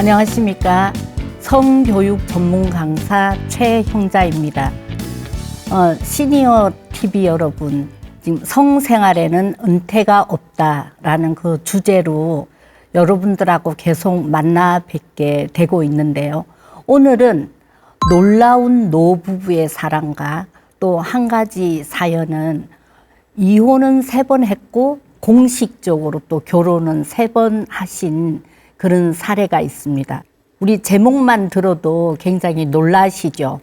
안녕하십니까. 성교육 전문 강사 최형자입니다. 시니어 TV 여러분, 지금 성생활에는 은퇴가 없다라는 그 주제로 여러분들하고 계속 만나 뵙게 되고 있는데요. 오늘은 놀라운 노부부의 사랑과 또 한 가지 사연은 이혼은 3번 했고 공식적으로 또 결혼은 3번 하신 그런 사례가 있습니다. 우리 제목만 들어도 굉장히 놀라시죠.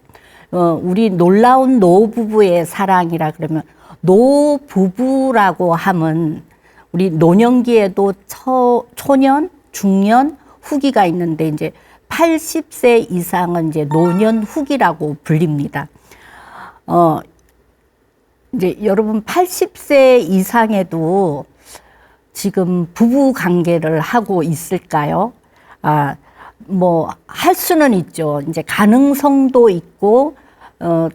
우리 놀라운 노부부의 사랑이라 그러면 노부부라고 하면 우리 노년기에도 초년, 중년, 후기가 있는데 이제 80세 이상은 이제 노년 후기라고 불립니다. 이제 여러분 80세 이상에도 지금 부부 관계를 하고 있을까요? 뭐 할 수는 있죠. 이제 가능성도 있고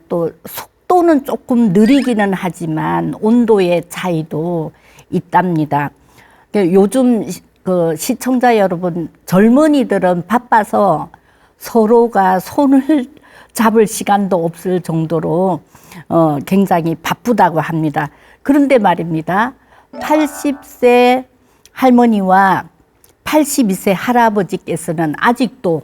또 속도는 조금 느리기는 하지만 온도의 차이도 있답니다. 요즘 그 시청자 여러분, 젊은이들은 바빠서 서로가 손을 잡을 시간도 없을 정도로 굉장히 바쁘다고 합니다. 그런데 말입니다. 80세 할머니와 82세 할아버지께서는 아직도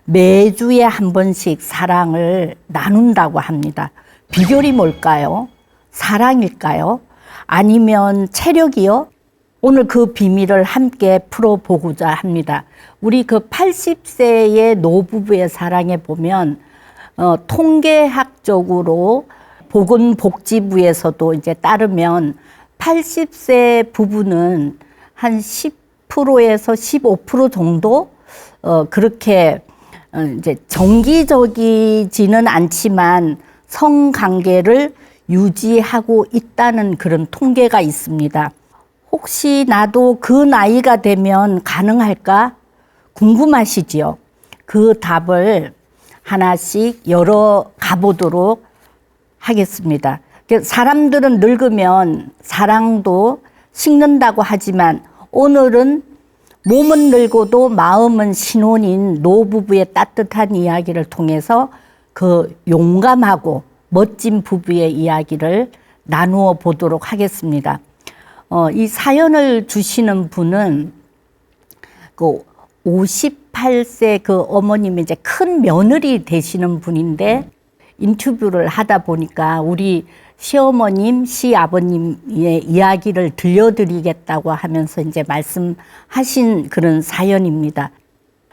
매주에 한 번씩 사랑을 나눈다고 합니다. 비결이 뭘까요? 사랑일까요? 아니면 체력이요? 오늘 그 비밀을 함께 풀어보고자 합니다. 우리 그 80세의 노부부의 사랑에 보면 통계학적으로 보건복지부에서도 이제 따르면 80세 부부는 한 10%에서 15% 정도 그렇게 이제 정기적이지는 않지만 성관계를 유지하고 있다는 그런 통계가 있습니다. 혹시 나도 그 나이가 되면 가능할까? 궁금하시지요? 그 답을 하나씩 열어가 보도록 하겠습니다. 사람들은 늙으면 사랑도 식는다고 하지만 오늘은 몸은 늙어도 마음은 신혼인 노부부의 따뜻한 이야기를 통해서 그 용감하고 멋진 부부의 이야기를 나누어 보도록 하겠습니다. 이 사연을 주시는 분은 그 58세 그 어머님이 이제 큰 며느리 되시는 분인데 인터뷰를 하다 보니까 우리 시어머님, 시아버님의 이야기를 들려드리겠다고 하면서 이제 말씀하신 그런 사연입니다.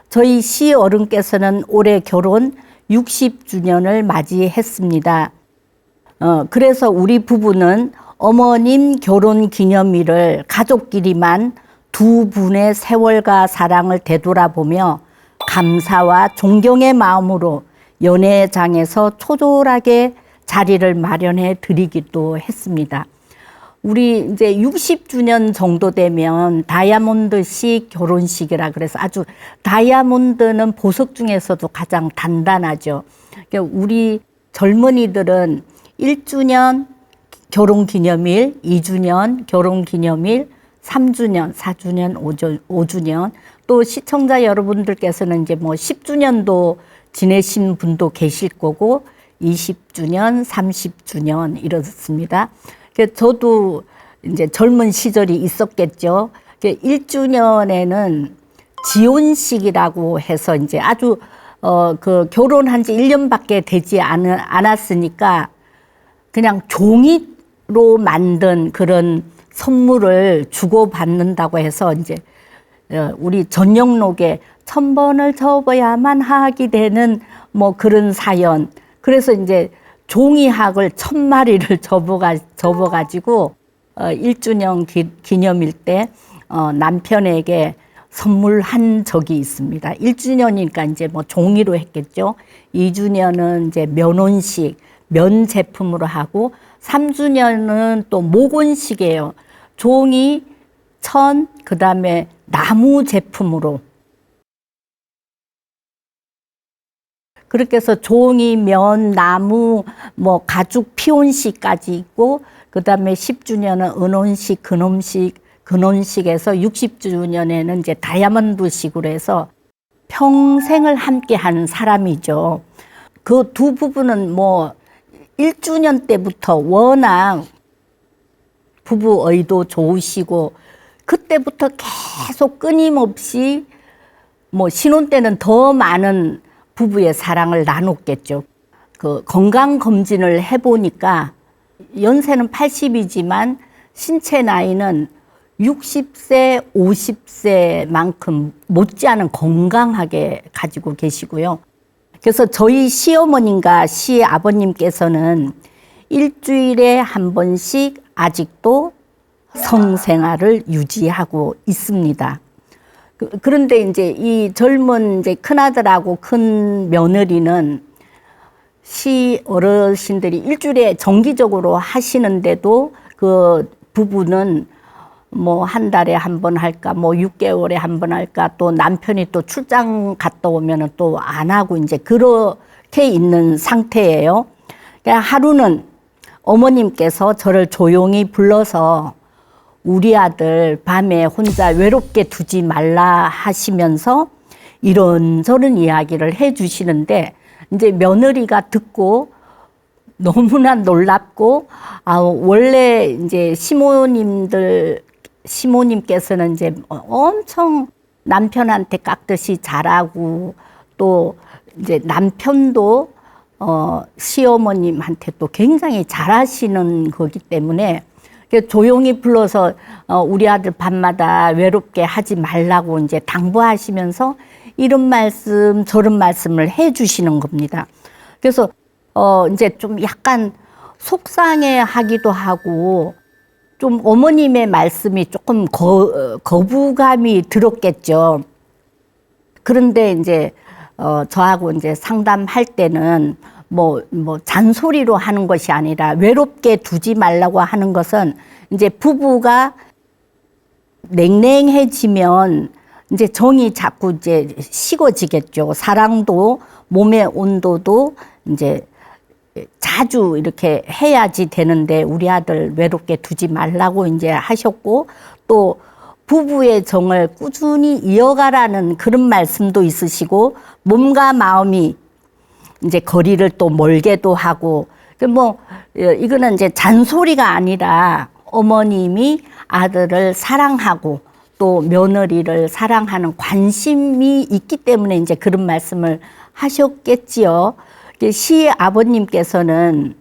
저희 시어른께서는 올해 결혼 60주년을 맞이했습니다. 그래서 우리 부부는 어머님 결혼 기념일을 가족끼리만 두 분의 세월과 사랑을 되돌아보며 감사와 존경의 마음으로 연회장에서 초조하게 자리를 마련해 드리기도 했습니다. 우리 이제 60주년 정도 되면 다이아몬드식 결혼식이라 그래서 아주 다이아몬드는 보석 중에서도 가장 단단하죠. 그러니까 우리 젊은이들은 1주년 결혼기념일, 2주년 결혼기념일, 3주년, 4주년, 5주년 또 시청자 여러분들께서는 이제 뭐 10주년도 지내신 분도 계실 거고 20주년, 30주년 이렇습니다. 저도 이제 젊은 시절이 있었겠죠. 1주년에는 지혼식이라고 해서 이제 아주 그 결혼한 지 1년밖에 되지 않았으니까 그냥 종이로 만든 그런 선물을 주고받는다고 해서 이제 우리 전영록에 1000번을 접어야만 하게 되는 뭐 그런 사연. 그래서 이제 종이학을 1000마리를 접어가지고 1주년 기념일 때 남편에게 선물한 적이 있습니다. 1주년이니까 이제 뭐 종이로 했겠죠. 2주년은 이제 면혼식, 면 제품으로 하고 3주년은 또 목혼식이에요. 종이, 천, 그다음에 나무 제품으로. 그렇게 해서 종이, 면, 나무, 뭐 가죽 피혼식까지 있고 그다음에 10주년은 은혼식, 근혼식에서 60주년에는 이제 다이아몬드식으로 해서 평생을 함께 하는 사람이죠. 그 두 부부는 뭐 1주년 때부터 워낙 부부의도 좋으시고 그때부터 계속 끊임없이 뭐 신혼 때는 더 많은 부부의 사랑을 나눴겠죠. 그 건강검진을 해보니까 연세는 80이지만 신체 나이는 60세, 50세만큼 못지않은 건강하게 가지고 계시고요. 그래서 저희 시어머님과 시아버님께서는 일주일에 한 번씩 아직도 성생활을 유지하고 있습니다. 그런데 이제 이 젊은 이제 큰아들하고 큰 며느리는 시 어르신들이 일주일에 정기적으로 하시는데도 그 부부는 뭐 한 달에 한 번 할까, 뭐 6개월에 한 번 할까, 또 남편이 또 출장 갔다 오면은 또 안 하고 이제 그렇게 있는 상태예요. 그러니까 하루는 어머님께서 저를 조용히 불러서 우리 아들 밤에 혼자 외롭게 두지 말라 하시면서 이런저런 이야기를 해 주시는데 이제 며느리가 듣고 너무나 놀랍고, 원래 이제 시모님께서는 이제 엄청 남편한테 깎듯이 잘하고 또 이제 남편도 시어머님한테 또 굉장히 잘하시는 거기 때문에 조용히 불러서 우리 아들 밤마다 외롭게 하지 말라고 이제 당부하시면서 이런 말씀 저런 말씀을 해 주시는 겁니다. 그래서 이제 좀 약간 속상해 하기도 하고 좀 어머님의 말씀이 조금 거부감이 들었겠죠. 그런데 이제 저하고 이제 상담할 때는 뭐 잔소리로 하는 것이 아니라 외롭게 두지 말라고 하는 것은 이제 부부가 냉랭해지면 이제 정이 자꾸 이제 식어지겠죠. 사랑도 몸의 온도도 이제 자주 이렇게 해야지 되는데 우리 아들 외롭게 두지 말라고 이제 하셨고 또 부부의 정을 꾸준히 이어가라는 그런 말씀도 있으시고 몸과 마음이 이제 거리를 또 멀게도 하고 뭐 이거는 이제 잔소리가 아니라 어머님이 아들을 사랑하고 또 며느리를 사랑하는 관심이 있기 때문에 이제 그런 말씀을 하셨겠지요. 시아버님께서는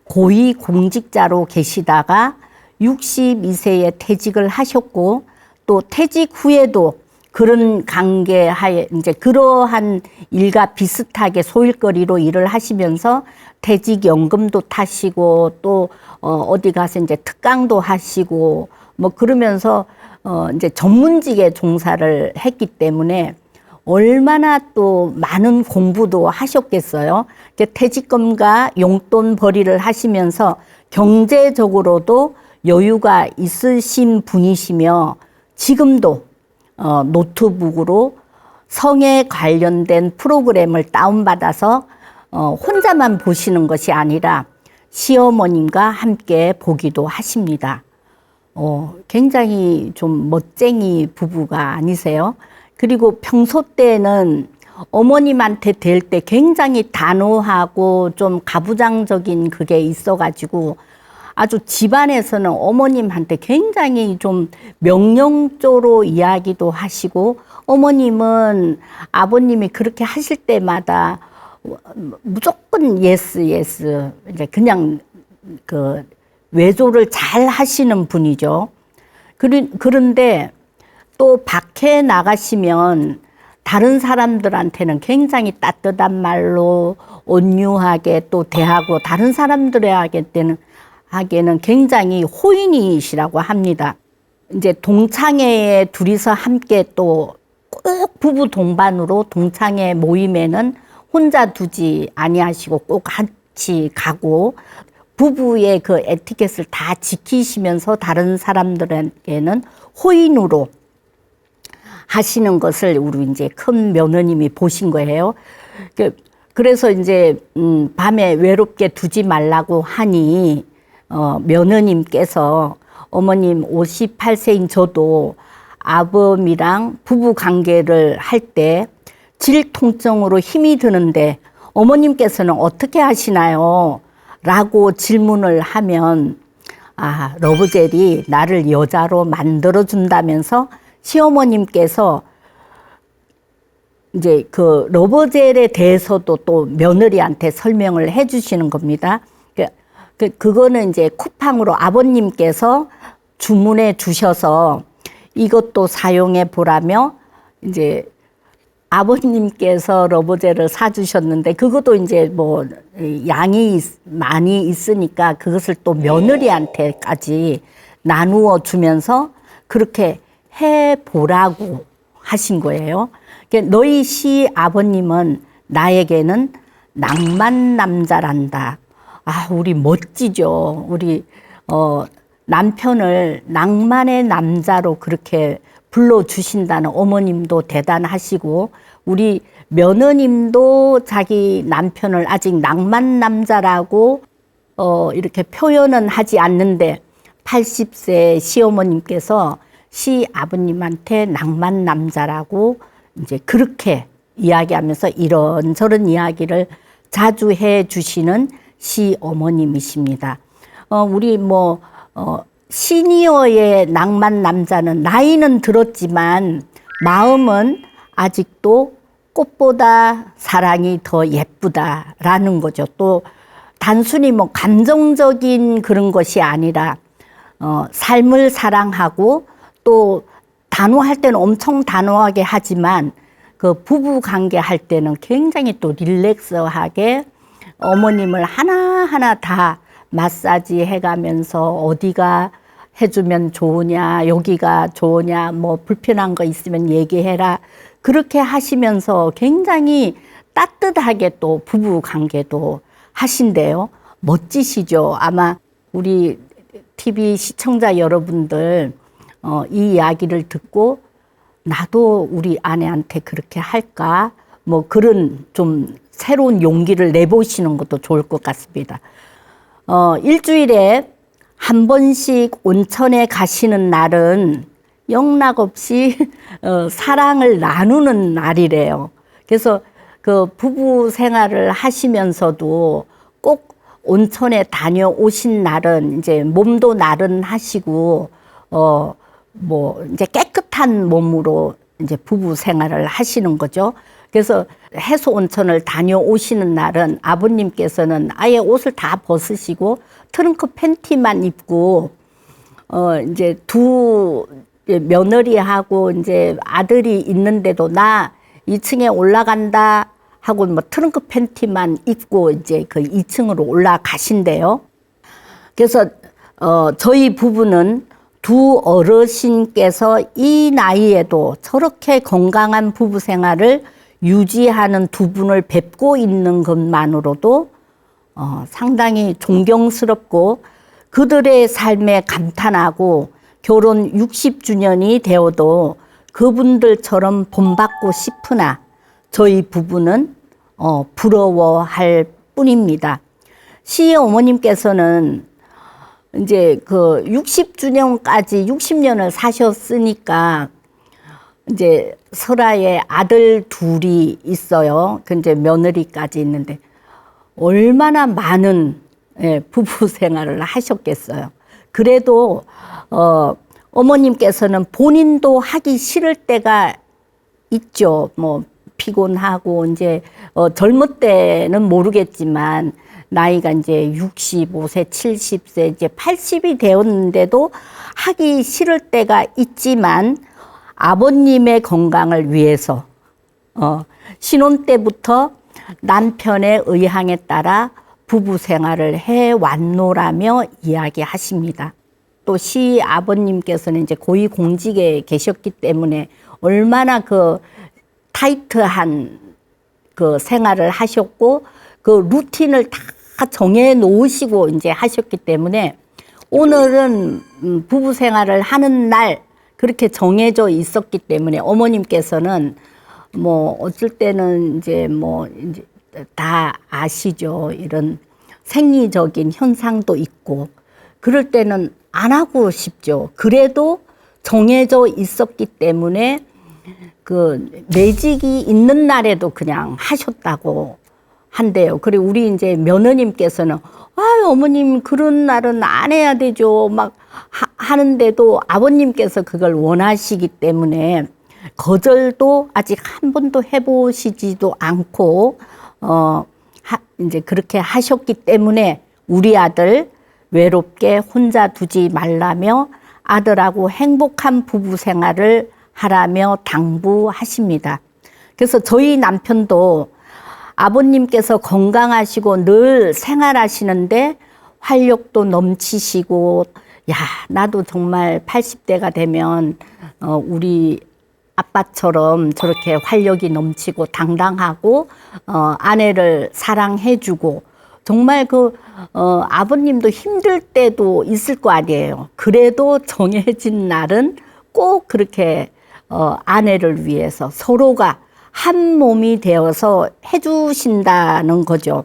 고위 공직자로 계시다가 62세에 퇴직을 하셨고 또 퇴직 후에도 그런 관계하에 이제 그러한 일과 비슷하게 소일거리로 일을 하시면서 퇴직연금도 타시고 또 어디 가서 이제 특강도 하시고 뭐 그러면서 이제 전문직에 종사를 했기 때문에 얼마나 또 많은 공부도 하셨겠어요. 퇴직금과 용돈 벌이를 하시면서 경제적으로도 여유가 있으신 분이시며 지금도 노트북으로 성에 관련된 프로그램을 다운받아서 혼자만 보시는 것이 아니라 시어머님과 함께 보기도 하십니다. 굉장히 좀 멋쟁이 부부가 아니세요? 그리고 평소 때는 어머님한테 될 때 굉장히 단호하고 좀 가부장적인 그게 있어가지고 아주 집안에서는 어머님한테 굉장히 좀 명령조로 이야기도 하시고 어머님은 아버님이 그렇게 하실 때마다 무조건 예스 이제 그냥 그 외조를 잘 하시는 분이죠. 그런데 또 밖에 나가시면 다른 사람들한테는 굉장히 따뜻한 말로 온유하게 또 대하고 다른 사람들에게는 굉장히 호인이시라고 합니다. 이제 동창회에 둘이서 함께 또 꼭 부부 동반으로 동창회 모임에는 혼자 두지 아니하시고 꼭 같이 가고 부부의 그 에티켓을 다 지키시면서 다른 사람들에게는 호인으로 하시는 것을 우리 이제 큰 며느님이 보신 거예요. 그래서 이제 밤에 외롭게 두지 말라고 하니 며느님께서 어머님 58세인 저도 아범이랑 부부 관계를 할 때 질 통증으로 힘이 드는데 어머님께서는 어떻게 하시나요? 라고 질문을 하면 러브젤이 나를 여자로 만들어준다면서 시어머님께서 이제 그 러브젤에 대해서도 또 며느리한테 설명을 해 주시는 겁니다. 그거는 이제 쿠팡으로 아버님께서 주문해 주셔서 이것도 사용해 보라며 이제 아버님께서 러브젤을 사주셨는데 그것도 이제 뭐 양이 많이 있으니까 그것을 또 며느리한테까지 나누어 주면서 그렇게 해 보라고 하신 거예요. 너희 시아버님은 나에게는 낭만 남자란다. 우리 멋지죠. 우리 남편을 낭만의 남자로 그렇게 불러주신다는 어머님도 대단하시고 우리 며느님도 자기 남편을 아직 낭만 남자라고 이렇게 표현은 하지 않는데 80세 시어머님께서 시아버님한테 낭만 남자라고 이제 그렇게 이야기하면서 이런저런 이야기를 자주 해 주시는 시어머님이십니다. 우리 시니어의 낭만 남자는 나이는 들었지만 마음은 아직도 꽃보다 사랑이 더 예쁘다라는 거죠. 또 단순히 감정적인 그런 것이 아니라 삶을 사랑하고 또 단호할 때는 엄청 단호하게 하지만 그 부부 관계 할 때는 굉장히 또 릴렉스하게 어머님을 하나하나 다 마사지 해가면서 어디가 해주면 좋으냐, 여기가 좋으냐, 뭐 불편한 거 있으면 얘기해라. 그렇게 하시면서 굉장히 따뜻하게 또 부부 관계도 하신대요. 멋지시죠? 아마 우리 TV 시청자 여러분들 이 이야기를 듣고 나도 우리 아내한테 그렇게 할까? 뭐 그런 좀 새로운 용기를 내보시는 것도 좋을 것 같습니다. 일주일에 한 번씩 온천에 가시는 날은 영락없이 사랑을 나누는 날이래요. 그래서 그 부부 생활을 하시면서도 꼭 온천에 다녀오신 날은 이제 몸도 나른하시고 이제 깨끗한 몸으로 이제 부부 생활을 하시는 거죠. 그래서 해수 온천을 다녀오시는 날은 아버님께서는 아예 옷을 다 벗으시고 트렁크 팬티만 입고 이제 두 며느리하고 이제 아들이 있는데도 나 2층에 올라간다 하고 트렁크 팬티만 입고 이제 그 2층으로 올라가신대요. 그래서 저희 부부는 두 어르신께서 이 나이에도 저렇게 건강한 부부 생활을 유지하는 두 분을 뵙고 있는 것만으로도 상당히 존경스럽고 그들의 삶에 감탄하고 결혼 60주년이 되어도 그분들처럼 본받고 싶으나 저희 부부는 부러워할 뿐입니다. 시어머님께서는 이제 그 60주년까지 60년을 사셨으니까 이제 설아에 아들 둘이 있어요. 그 이제 며느리까지 있는데 얼마나 많은 부부 생활을 하셨겠어요. 그래도 어머님께서는 본인도 하기 싫을 때가 있죠. 뭐 피곤하고 이제 젊을 때는 모르겠지만 나이가 이제 65세, 70세, 이제 80이 되었는데도 하기 싫을 때가 있지만 아버님의 건강을 위해서 신혼 때부터 남편의 의향에 따라 부부 생활을 해 왔노라며 이야기하십니다. 또 시아버님께서는 이제 고위공직에 계셨기 때문에 얼마나 그 타이트한 그 생활을 하셨고 그 루틴을 다 정해 놓으시고 이제 하셨기 때문에 오늘은 부부 생활을 하는 날 그렇게 정해져 있었기 때문에 어머님께서는 뭐 어쩔 때는 이제 다 아시죠. 이런 생리적인 현상도 있고 그럴 때는 안 하고 싶죠. 그래도 정해져 있었기 때문에 그 매직이 있는 날에도 그냥 하셨다고 한대요. 그리고 우리 이제 며느님께서는 어머님 그런 날은 안 해야 되죠. 막 하는데도 아버님께서 그걸 원하시기 때문에 거절도 아직 한 번도 해보시지도 않고 이제 그렇게 하셨기 때문에 우리 아들 외롭게 혼자 두지 말라며 아들하고 행복한 부부 생활을 하라며 당부하십니다. 그래서 저희 남편도 아버님께서 건강하시고 늘 생활하시는데 활력도 넘치시고, 야, 나도 정말 80대가 되면 우리 아빠처럼 저렇게 활력이 넘치고 당당하고 아내를 사랑해주고, 정말 아버님도 힘들 때도 있을 거 아니에요. 그래도 정해진 날은 꼭 그렇게 아내를 위해서 서로가 한 몸이 되어서 해주신다는 거죠.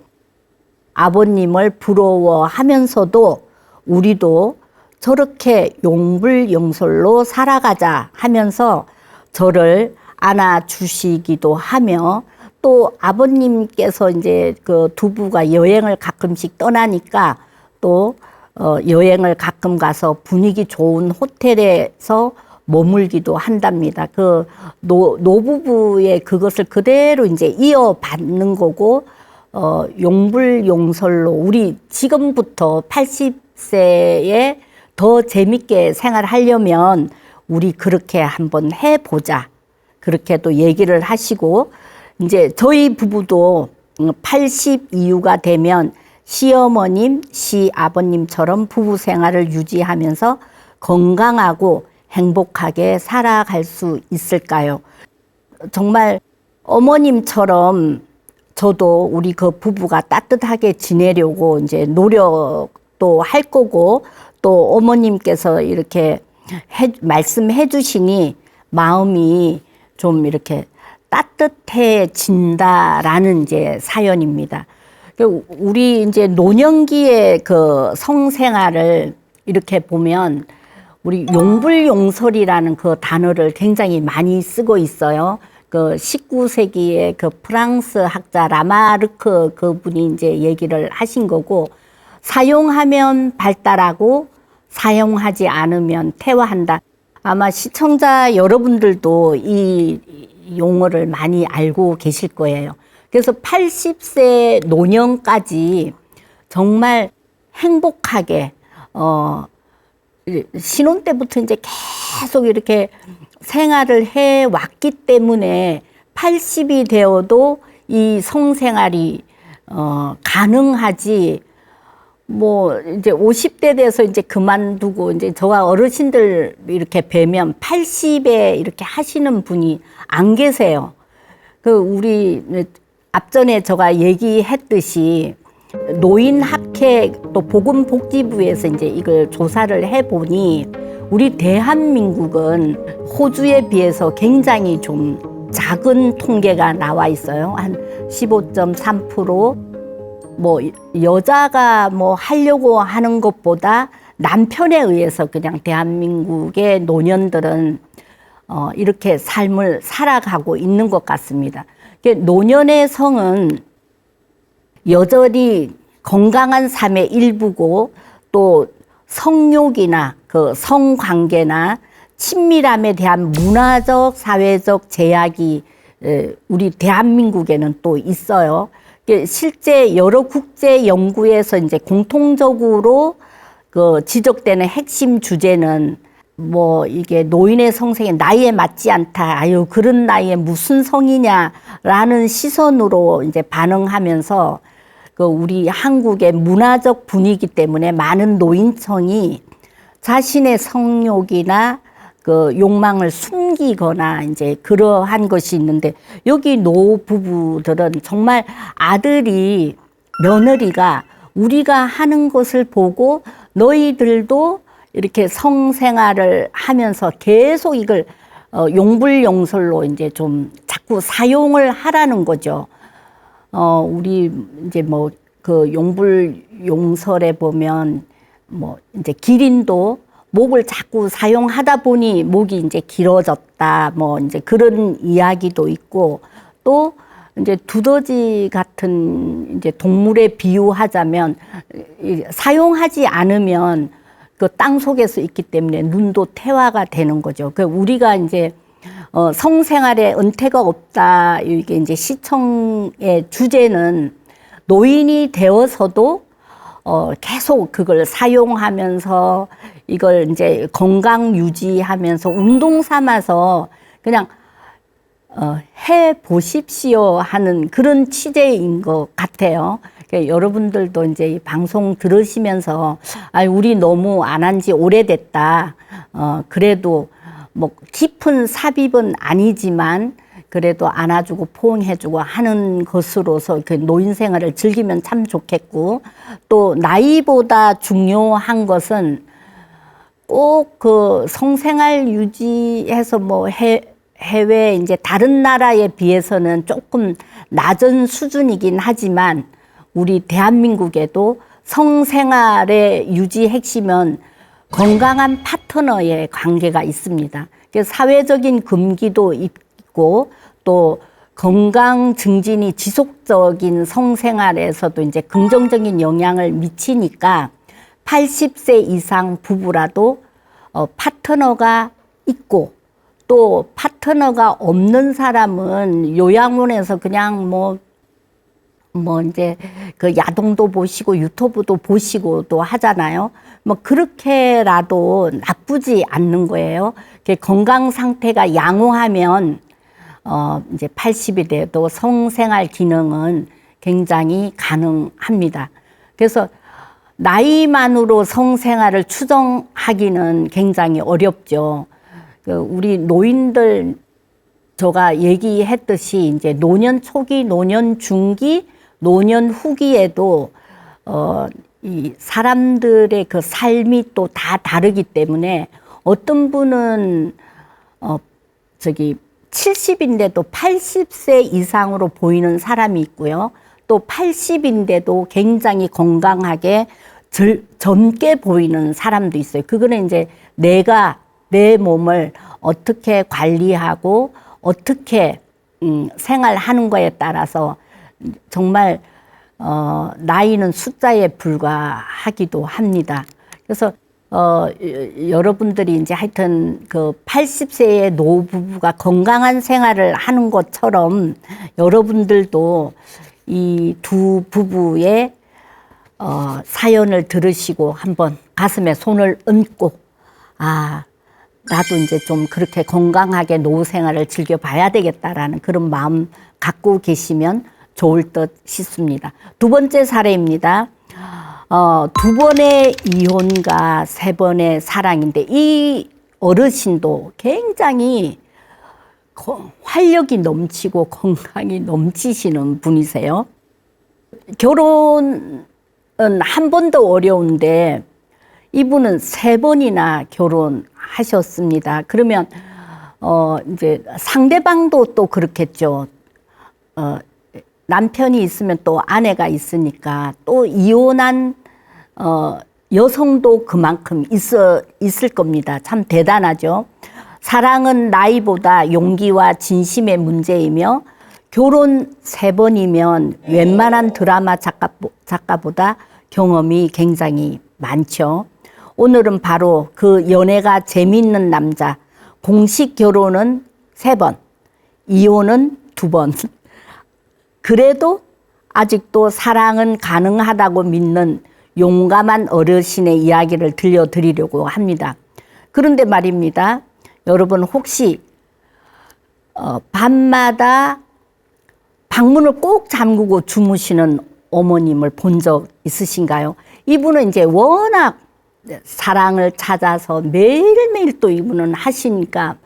아버님을 부러워하면서도 우리도 저렇게 용불용설로 살아가자 하면서 저를 안아주시기도 하며, 또 아버님께서 이제 그 두부가 여행을 가끔씩 떠나니까 또 여행을 가끔 가서 분위기 좋은 호텔에서 머물기도 한답니다. 그 노부부의 그것을 그대로 이제 이어받는 거고, 용불용설로 우리 지금부터 80세에 더 재밌게 생활하려면 우리 그렇게 한번 해보자. 그렇게 또 얘기를 하시고, 이제 저희 부부도 80 이후가 되면 시어머님, 시아버님처럼 부부 생활을 유지하면서 건강하고 행복하게 살아갈 수 있을까요? 정말 어머님처럼 저도 우리 그 부부가 따뜻하게 지내려고 이제 노력도 할 거고, 또 어머님께서 이렇게 말씀해 주시니 마음이 좀 이렇게 따뜻해진다라는 이제 사연입니다. 우리 이제 노년기의 그 성생활을 이렇게 보면 우리 용불용설이라는 그 단어를 굉장히 많이 쓰고 있어요. 그 19세기의 그 프랑스 학자 라마르크 그분이 이제 얘기를 하신 거고, 사용하면 발달하고 사용하지 않으면 퇴화한다. 아마 시청자 여러분들도 이 용어를 많이 알고 계실 거예요. 그래서 80세 노년까지 정말 행복하게 신혼 때부터 이제 계속 이렇게 생활을 해 왔기 때문에 80이 되어도 이 성생활이 가능하지. 뭐 이제 50대 돼서 이제 그만두고 이제 저와 어르신들 이렇게 뵈면 80에 이렇게 하시는 분이 안 계세요. 그 우리 앞전에 제가 얘기했듯이 노인학회 또 보건복지부에서 이제 이걸 조사를 해보니 우리 대한민국은 호주에 비해서 굉장히 좀 작은 통계가 나와 있어요. 한 15.3%. 뭐 여자가 뭐 하려고 하는 것보다 남편에 의해서 그냥 대한민국의 노년들은 이렇게 삶을 살아가고 있는 것 같습니다. 노년의 성은 여전히 건강한 삶의 일부고, 또 성욕이나 그 성관계나 친밀함에 대한 문화적, 사회적 제약이 우리 대한민국에는 또 있어요. 실제 여러 국제 연구에서 이제 공통적으로 그 지적되는 핵심 주제는 뭐 이게 노인의 성생이 나이에 맞지 않다. 아유, 그런 나이에 무슨 성이냐라는 시선으로 이제 반응하면서 그 우리 한국의 문화적 분위기 때문에 많은 노인층이 자신의 성욕이나 그 욕망을 숨기거나 이제 그러한 것이 있는데, 여기 노부부들은 정말 아들이, 며느리가 우리가 하는 것을 보고 너희들도 이렇게 성생활을 하면서 계속 이걸 용불용설로 이제 좀 자꾸 사용을 하라는 거죠. 우리 이제 뭐 그 용불용설에 보면 뭐 이제 기린도 목을 자꾸 사용하다 보니 목이 이제 길어졌다. 뭐 이제 그런 이야기도 있고 또 이제 두더지 같은 이제 동물에 비유하자면 사용하지 않으면 그 땅 속에서 있기 때문에 눈도 퇴화가 되는 거죠. 그 우리가 이제 성생활에 은퇴가 없다. 이게 이제 시청의 주제는 노인이 되어서도 계속 그걸 사용하면서 이걸 이제 건강 유지하면서 운동 삼아서 그냥 해 보십시오 하는 그런 취재인 것 같아요. 그러니까 여러분들도 이제 이 방송 들으시면서 우리 너무 안 한 지 오래됐다. 그래도 뭐 깊은 삽입은 아니지만 그래도 안아주고 포옹해주고 하는 것으로서 그 노인 생활을 즐기면 참 좋겠고 또 나이보다 중요한 것은 꼭 그 성생활 유지해서 뭐 해외 이제 다른 나라에 비해서는 조금 낮은 수준이긴 하지만 우리 대한민국에도 성생활의 유지 핵심은 건강한 파트너의 관계가 있습니다. 사회적인 금기도 있고 또 건강 증진이 지속적인 성생활에서도 이제 긍정적인 영향을 미치니까 80세 이상 부부라도 파트너가 있고 또 파트너가 없는 사람은 요양원에서 그냥 뭐 이제 그 야동도 보시고 유튜브도 보시고 또 하잖아요. 뭐 그렇게라도 나쁘지 않는 거예요. 건강 상태가 양호하면 이제 80이 돼도 성생활 기능은 굉장히 가능합니다. 그래서 나이만으로 성생활을 추정하기는 굉장히 어렵죠. 우리 노인들 제가 얘기했듯이 이제 노년 초기, 노년 중기, 노년 후기에도 이 사람들의 그 삶이 또 다 다르기 때문에 어떤 분은 70인데도 80세 이상으로 보이는 사람이 있고요. 또 80인데도 굉장히 건강하게 젊게 보이는 사람도 있어요. 그거는 이제 내가 내 몸을 어떻게 관리하고 어떻게 생활하는 거에 따라서 정말 나이는 숫자에 불과하기도 합니다. 그래서 여러분들이 이제 하여튼 그 80세의 노부부가 건강한 생활을 하는 것처럼 여러분들도 이 두 부부의 사연을 들으시고 한번 가슴에 손을 얹고 나도 이제 좀 그렇게 건강하게 노후 생활을 즐겨봐야 되겠다라는 그런 마음 갖고 계시면 좋을 듯 싶습니다. 두 번째 사례입니다. 2번의 이혼과 3번의 사랑인데 이 어르신도 굉장히 활력이 넘치고 건강이 넘치시는 분이세요. 결혼은 한 번도 어려운데 이분은 3번이나 결혼하셨습니다. 그러면 이제 상대방도 또 그렇겠죠. 남편이 있으면 또 아내가 있으니까 또 이혼한 여성도 그만큼 있을 겁니다. 참 대단하죠. 사랑은 나이보다 용기와 진심의 문제이며 결혼 3번이면 웬만한 드라마 작가보다 경험이 굉장히 많죠. 오늘은 바로 그 연애가 재미있는 남자, 공식 결혼은 3번, 이혼은 2번. 그래도 아직도 사랑은 가능하다고 믿는 용감한 어르신의 이야기를 들려드리려고 합니다. 그런데 말입니다. 여러분 혹시 밤마다 방문을 꼭 잠그고 주무시는 어머님을 본 적 있으신가요? 이분은 이제 워낙 사랑을 찾아서 매일매일 또 이분은 하시니까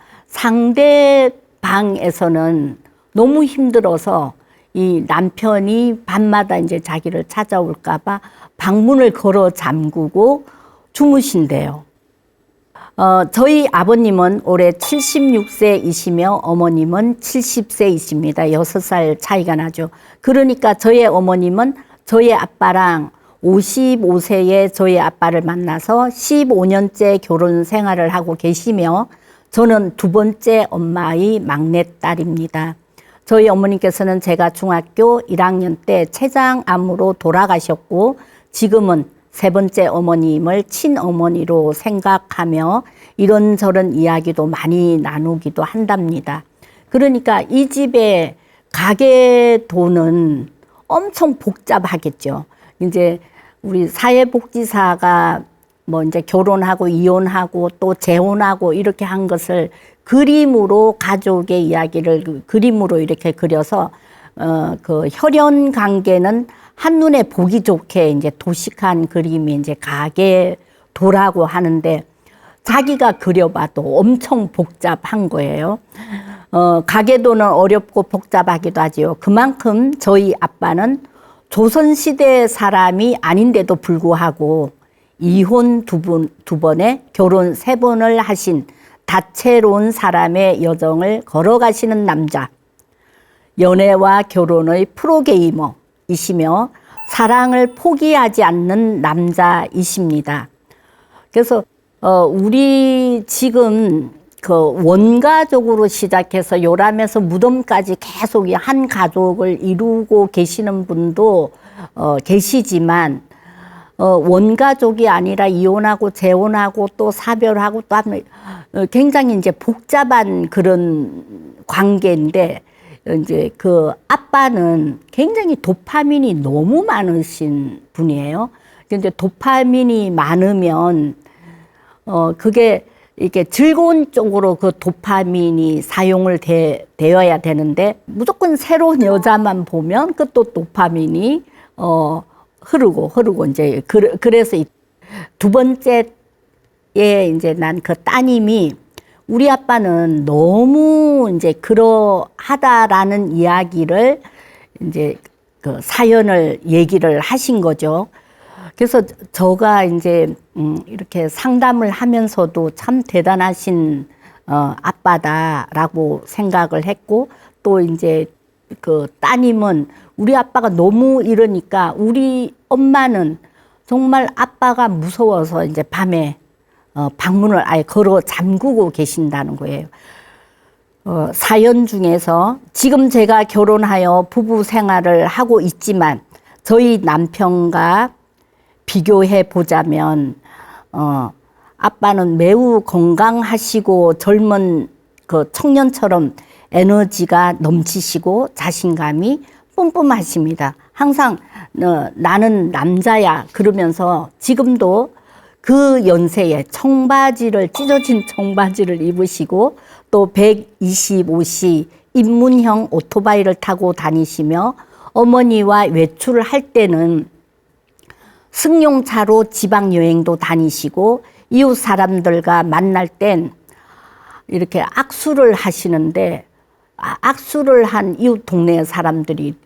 상대방에서는 너무 힘들어서 이 남편이 밤마다 이제 자기를 찾아올까봐 방문을 걸어 잠그고 주무신대요. 저희 아버님은 올해 76세이시며 어머님은 70세이십니다. 6살 차이가 나죠. 그러니까 저희 어머님은 저희 아빠랑 55세에 저희 아빠를 만나서 15년째 결혼 생활을 하고 계시며 저는 두 번째 엄마의 막내딸입니다. 저희 어머니께서는 제가 중학교 1학년 때 췌장암으로 돌아가셨고 지금은 세 번째 어머님을 친어머니로 생각하며 이런저런 이야기도 많이 나누기도 한답니다. 그러니까 이 집의 가계 돈은 엄청 복잡하겠죠. 이제 우리 사회복지사가 뭐 이제 결혼하고 이혼하고 또 재혼하고 이렇게 한 것을 그림으로 가족의 이야기를 그림으로 이렇게 그려서 그 혈연 관계는 한눈에 보기 좋게 이제 도식한 그림이 이제 가계도라고 하는데 자기가 그려봐도 엄청 복잡한 거예요. 가계도는 어렵고 복잡하기도 하지요. 그만큼 저희 아빠는 조선시대 사람이 아닌데도 불구하고 이혼 두 번에 결혼 3번을 하신 다채로운 사람의 여정을 걸어가시는 남자, 연애와 결혼의 프로게이머이시며 사랑을 포기하지 않는 남자이십니다. 그래서 우리 지금 그 원가족으로 시작해서 요람에서 무덤까지 계속 한 가족을 이루고 계시는 분도 계시지만 원가족이 아니라 이혼하고 재혼하고 또 사별하고 또 하면 굉장히 이제 복잡한 그런 관계인데 이제 그 아빠는 굉장히 도파민이 너무 많으신 분이에요. 근데 도파민이 많으면 그게 이렇게 즐거운 쪽으로 그 도파민이 사용을 되어야 되는데 무조건 새로운 여자만 보면 그 또 도파민이 흐르고 이제 그래서 두 번째에 이제 난 그 따님이 우리 아빠는 너무 이제 그러하다라는 이야기를 이제 그 사연을 얘기를 하신 거죠. 그래서 저가 이제 이렇게 상담을 하면서도 참 대단하신 아빠다라고 생각을 했고 또 이제 그 따님은 우리 아빠가 너무 이러니까 우리 엄마는 정말 아빠가 무서워서 이제 밤에 방문을 아예 걸어 잠그고 계신다는 거예요. 사연 중에서 지금 제가 결혼하여 부부 생활을 하고 있지만 저희 남편과 비교해 보자면 아빠는 매우 건강하시고 젊은 그 청년처럼 에너지가 넘치시고 자신감이 뿜뿜하십니다. 항상 나는 남자야 그러면서 지금도 그 연세에 찢어진 청바지를 입으시고 또 125C 입문형 오토바이를 타고 다니시며 어머니와 외출을 할 때는 승용차로 지방여행도 다니시고 이웃 사람들과 만날 땐 이렇게 악수를 하시는데 악수를 한 이웃 동네 사람들이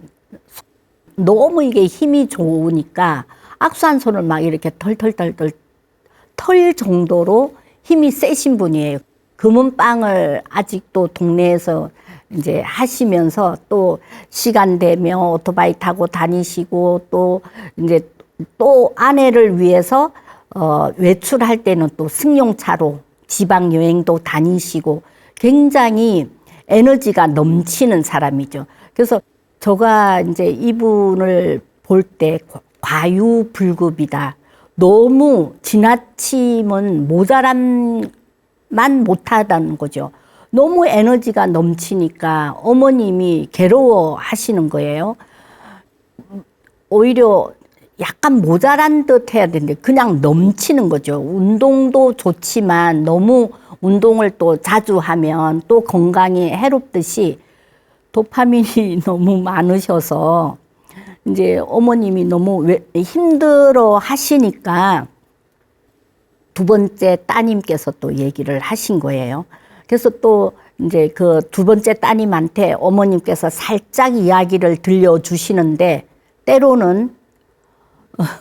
너무 이게 힘이 좋으니까 악수 한 손을 막 이렇게 털 정도로 힘이 세신 분이에요. 금은빵을 아직도 동네에서 이제 하시면서 또 시간 되면 오토바이 타고 다니시고 또 이제 또 아내를 위해서 외출할 때는 또 승용차로 지방 여행도 다니시고 굉장히 에너지가 넘치는 사람이죠. 그래서 제가 이제 이분을 볼 때 과유불급이다. 너무 지나치면 모자람만 못하다는 거죠. 너무 에너지가 넘치니까 어머님이 괴로워하시는 거예요. 오히려 약간 모자란 듯 해야 되는데 그냥 넘치는 거죠. 운동도 좋지만 너무 운동을 또 자주 하면 또 건강에 해롭듯이 도파민이 너무 많으셔서 이제 어머님이 너무 힘들어 하시니까 두 번째 따님께서 또 얘기를 하신 거예요. 그래서 또 이제 그 두 번째 따님한테 어머님께서 살짝 이야기를 들려주시는데 때로는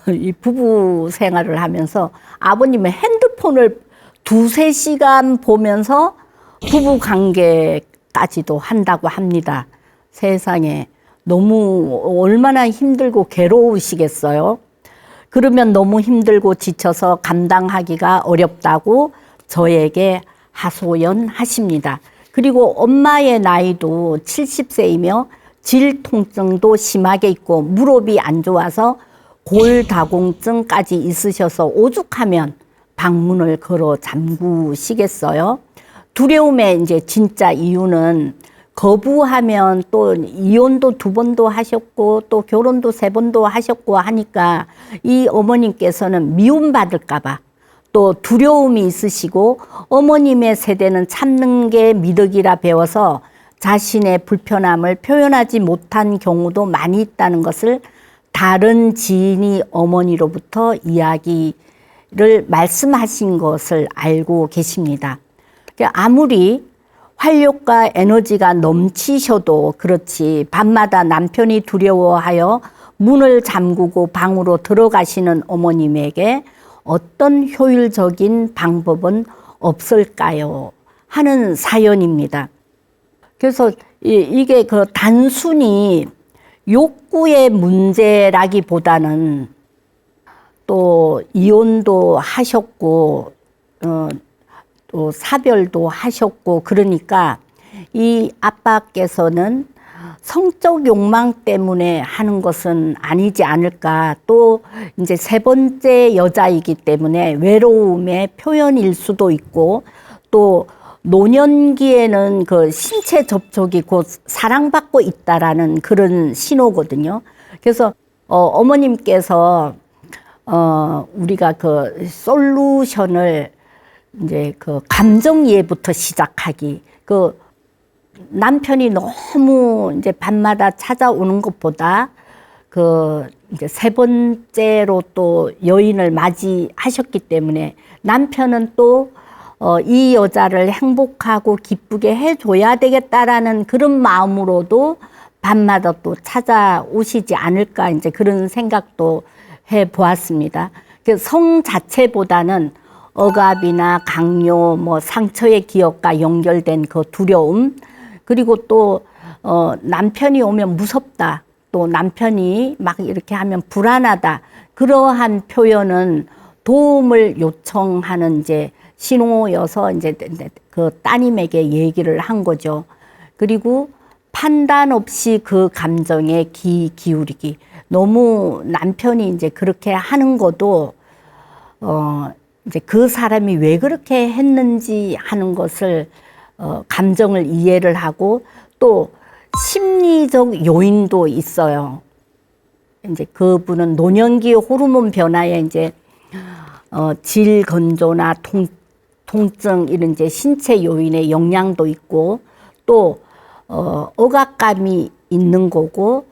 이 부부 생활을 하면서 아버님의 핸드폰을 2~3시간 보면서 부부 관계까지도 한다고 합니다. 세상에 너무 얼마나 힘들고 괴로우시겠어요. 그러면 너무 힘들고 지쳐서 감당하기가 어렵다고 저에게 하소연하십니다. 그리고 엄마의 나이도 70세이며 질 통증도 심하게 있고 무릎이 안 좋아서 골다공증까지 있으셔서 오죽하면 방문을 걸어 잠그시겠어요. 두려움의 이제 진짜 이유는 거부하면 또 이혼도 2번도 하셨고 또 결혼도 3번도 하셨고 하니까 이 어머님께서는 미움받을까봐 또 두려움이 있으시고 어머님의 세대는 참는 게 미덕이라 배워서 자신의 불편함을 표현하지 못한 경우도 많이 있다는 것을 다른 지인이 어머니로부터 이야기를 말씀하신 것을 알고 계십니다. 아무리 활력과 에너지가 넘치셔도 그렇지 밤마다 남편이 두려워하여 문을 잠그고 방으로 들어가시는 어머님에게 어떤 효율적인 방법은 없을까요? 하는 사연입니다. 그래서 이게 그 단순히 욕구의 문제라기보다는 또 이혼도 하셨고 또 사별도 하셨고 그러니까 이 아빠께서는 성적 욕망 때문에 하는 것은 아니지 않을까. 또 이제 3번째 여자이기 때문에 외로움의 표현일 수도 있고 또 노년기에는 그 신체 접촉이 곧 사랑받고 있다라는 그런 신호거든요. 그래서 어머님께서 우리가 그 솔루션을 이제 그 감정 이해부터 시작하기. 그 남편이 너무 이제 밤마다 찾아오는 것보다 그 이제 3번째로 또 여인을 맞이하셨기 때문에 남편은 또 이 여자를 행복하고 기쁘게 해줘야 되겠다라는 그런 마음으로도 밤마다 또 찾아오시지 않을까 이제 그런 생각도 해 보았습니다. 성 자체보다는 억압이나 강요, 뭐 상처의 기억과 연결된 그 두려움, 그리고 또 남편이 오면 무섭다, 또 남편이 막 이렇게 하면 불안하다, 그러한 표현은 도움을 요청하는 이제 신호여서 이제 그 따님에게 얘기를 한 거죠. 그리고 판단 없이 그 감정에 기울이기. 너무 남편이 이제 그렇게 하는 것도 이제 그 사람이 왜 그렇게 했는지 하는 것을 감정을 이해를 하고 또 심리적 요인도 있어요. 이제 그분은 노년기 호르몬 변화에 이제 질 건조나 통증 이런 이제 신체 요인의 영향도 있고 또 억압감이 있는 거고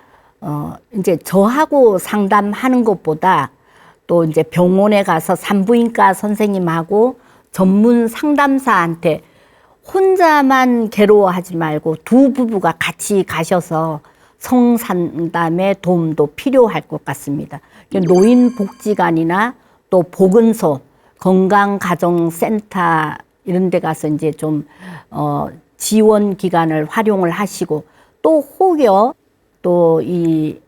이제 저하고 상담하는 것보다 또 이제 병원에 가서 산부인과 선생님하고 전문 상담사한테 혼자만 괴로워하지 말고 두 부부가 같이 가셔서 성상담의 도움도 필요할 것 같습니다. 노인복지관이나 또 보건소, 건강가정센터 이런 데 가서 이제 좀 지원 기관을 활용을 하시고 또 혹여 또 이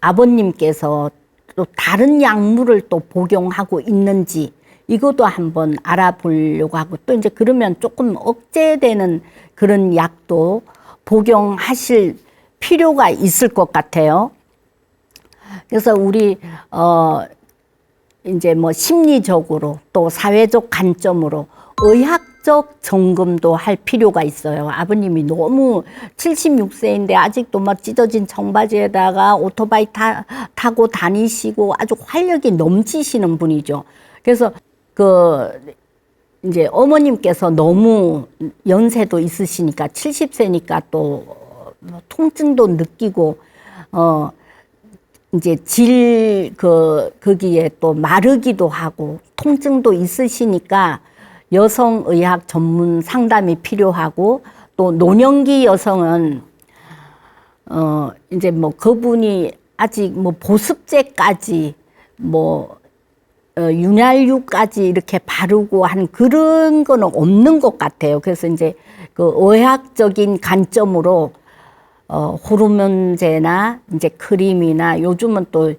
아버님께서 또 다른 약물을 또 복용하고 있는지 이것도 한번 알아보려고 하고 또 이제 그러면 조금 억제되는 그런 약도 복용하실 필요가 있을 것 같아요. 그래서 우리 이제 뭐 심리적으로 또 사회적 관점으로 의학적 점검도 할 필요가 있어요. 아버님이 너무 76세인데 아직도 막 찢어진 청바지에다가 오토바이 타고 다니시고 아주 활력이 넘치시는 분이죠. 그래서 이제 어머님께서 너무 연세도 있으시니까 70세니까 또 통증도 느끼고 이제 거기에 또 마르기도 하고 통증도 있으시니까 여성의학 전문 상담이 필요하고 또 노년기 여성은 이제 뭐 그분이 아직 뭐 보습제까지 뭐 윤활유까지 이렇게 바르고 한 그런 거는 없는 것 같아요. 그래서 이제 그 의학적인 관점으로 호르몬제나 이제 크림이나 요즘은 또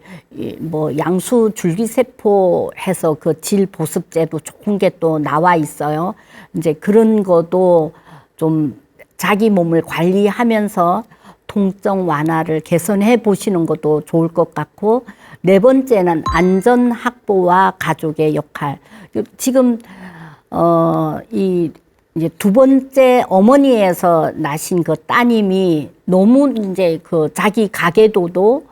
뭐 양수 줄기세포 해서 그 질 보습제도 좋은 게 또 나와 있어요. 이제 그런 것도 좀 자기 몸을 관리하면서 통증 완화를 개선해 보시는 것도 좋을 것 같고, 네 번째는 안전 확보와 가족의 역할. 지금 이제 두 번째 어머니에서 나신 그 따님이 너무 이제 그 자기 가계도도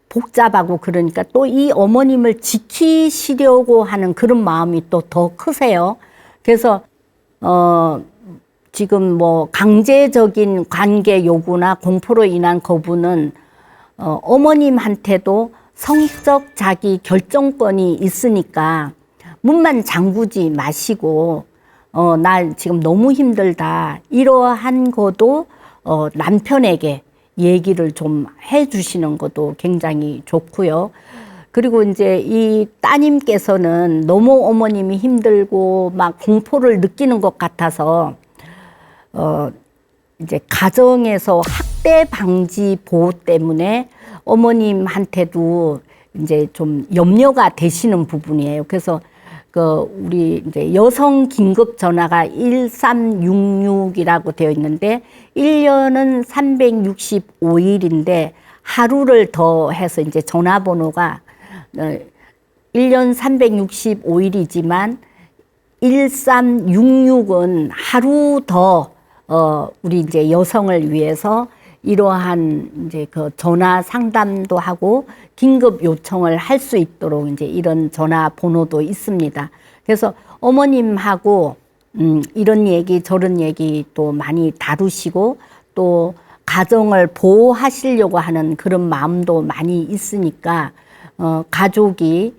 복잡하고 그러니까 또 이 어머님을 지키시려고 하는 그런 마음이 또 더 크세요. 그래서 지금 뭐 강제적인 관계 요구나 공포로 인한 거부는 어머님한테도 성적 자기 결정권이 있으니까 문만 잠그지 마시고 나 지금 너무 힘들다 이러한 것도 남편에게 얘기를 좀 해주시는 것도 굉장히 좋고요. 그리고 이제 이 따님께서는 너무 어머님이 힘들고 막 공포를 느끼는 것 같아서 이제 가정에서 학대 방지 보호 때문에 어머님한테도 이제 좀 염려가 되시는 부분이에요. 그래서 우리 이제 여성 긴급 전화가 1366이라고 되어 있는데 1년은 365일인데 하루를 더 해서 이제 전화번호가 1년 365일이지만 1366은 하루 더 우리 이제 여성을 위해서 이러한 이제 그 전화 상담도 하고 긴급 요청을 할 수 있도록 이제 이런 전화 번호도 있습니다. 그래서 어머님하고 이런 얘기 저런 얘기 또 많이 다루시고 또 가정을 보호하시려고 하는 그런 마음도 많이 있으니까 가족이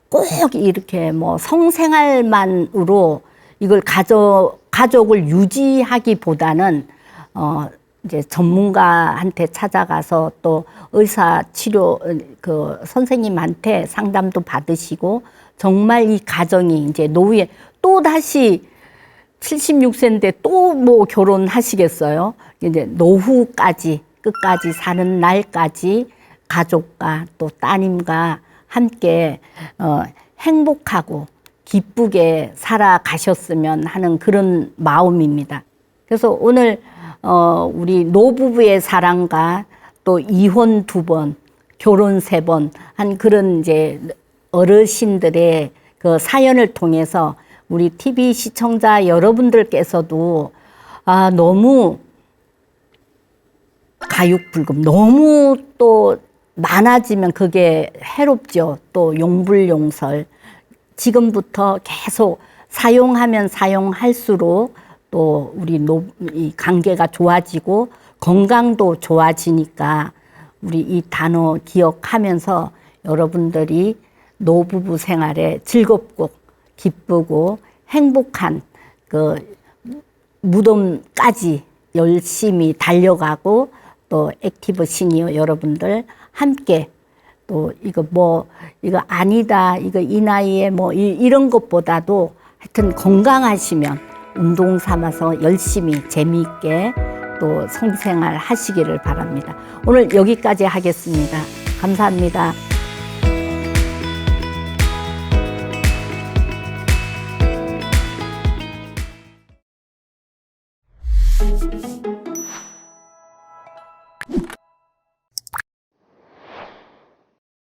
꼭 이렇게 뭐 성생활만으로 이걸 가족을 유지하기보다는 이제 전문가한테 찾아가서 또 의사 치료 그 선생님한테 상담도 받으시고 정말 이 가정이 이제 노후에 또 다시 76세인데 또 뭐 결혼하시겠어요? 이제 노후까지 끝까지 사는 날까지 가족과 또 따님과 함께 행복하고 기쁘게 살아가셨으면 하는 그런 마음입니다. 그래서 오늘 우리 노부부의 사랑과 또 이혼 2번, 결혼 3번 한 그런 이제 어르신들의 그 사연을 통해서 우리 TV 시청자 여러분들께서도 너무 가육불급 너무 또 많아지면 그게 해롭죠. 또 용불용설 지금부터 계속 사용하면 사용할수록 또 우리 이 관계가 좋아지고 건강도 좋아지니까 우리 이 단어 기억하면서 여러분들이 노부부 생활에 즐겁고 기쁘고 행복한 그 무덤까지 열심히 달려가고 또 액티브 시니어 여러분들 함께 또 이거 아니다 이거 이 나이에 뭐 이런 것보다도 하여튼 건강하시면 운동 삼아서 열심히 재미있게 또 성생활 하시기를 바랍니다. 오늘 여기까지 하겠습니다. 감사합니다.